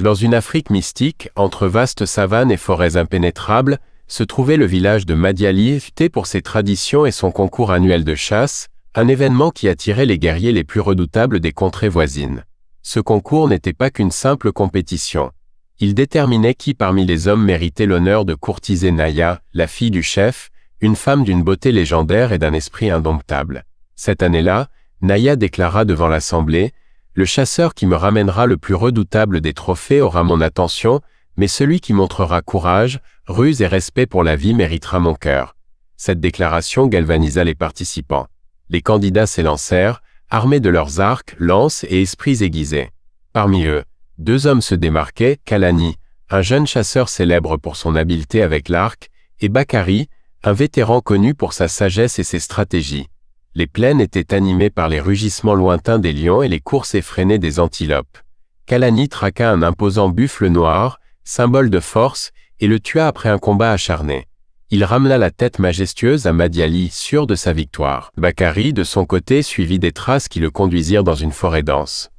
Dans une Afrique mystique, entre vastes savanes et forêts impénétrables, se trouvait le village de Madiali, réputé pour ses traditions et son concours annuel de chasse, un événement qui attirait les guerriers les plus redoutables des contrées voisines. Ce concours n'était pas qu'une simple compétition. Il déterminait qui parmi les hommes méritait l'honneur de courtiser Naya, la fille du chef, une femme d'une beauté légendaire et d'un esprit indomptable. Cette année-là, Naya déclara devant l'assemblée: « Le chasseur qui me ramènera le plus redoutable des trophées aura mon attention, mais celui qui montrera courage, ruse et respect pour la vie méritera mon cœur. » Cette déclaration galvanisa les participants. Les candidats s'élancèrent, armés de leurs arcs, lances et esprits aiguisés. Parmi eux, 2 hommes se démarquaient, Kalani, un jeune chasseur célèbre pour son habileté avec l'arc, et Bakari, un vétéran connu pour sa sagesse et ses stratégies. Les plaines étaient animées par les rugissements lointains des lions et les courses effrénées des antilopes. Kalani traqua un imposant buffle noir, symbole de force, et le tua après un combat acharné. Il ramena la tête majestueuse à Madiali, sûr de sa victoire. Bakari, de son côté, suivit des traces qui le conduisirent dans une forêt dense.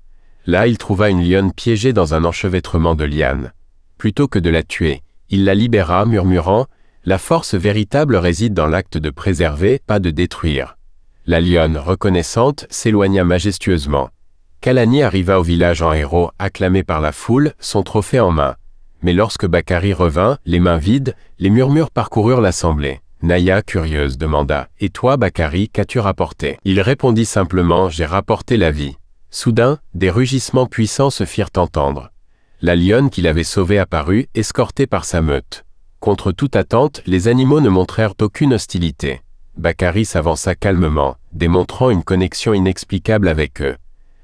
Là, il trouva une lionne piégée dans un enchevêtrement de lianes. Plutôt que de la tuer, il la libéra, murmurant: « La force véritable réside dans l'acte de préserver, pas de détruire. » La lionne, reconnaissante, s'éloigna majestueusement. Kalani arriva au village en héros, acclamé par la foule, son trophée en main. Mais lorsque Bakari revint, les mains vides, les murmures parcoururent l'assemblée. Naya, curieuse, demanda: « Et toi, Bakari, qu'as-tu rapporté ?» Il répondit simplement: « J'ai rapporté la vie. » Soudain, des rugissements puissants se firent entendre. La lionne qu'il avait sauvée apparut, escortée par sa meute. Contre toute attente, les animaux ne montrèrent aucune hostilité. Bakari s'avança calmement, démontrant une connexion inexplicable avec eux.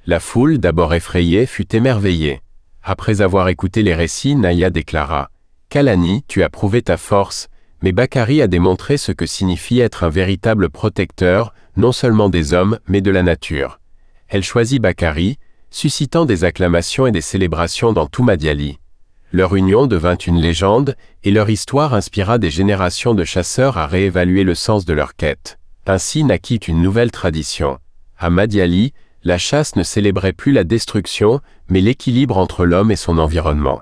La foule, d'abord effrayée, fut émerveillée. Après avoir écouté les récits, Naya déclara: « Kalani, tu as prouvé ta force, mais Bakari a démontré ce que signifie être un véritable protecteur, non seulement des hommes, mais de la nature. » Elle choisit Bakari, suscitant des acclamations et des célébrations dans tout Madiali. Leur union devint une légende, et leur histoire inspira des générations de chasseurs à réévaluer le sens de leur quête. Ainsi naquit une nouvelle tradition. À Madiali, la chasse ne célébrait plus la destruction, mais l'équilibre entre l'homme et son environnement.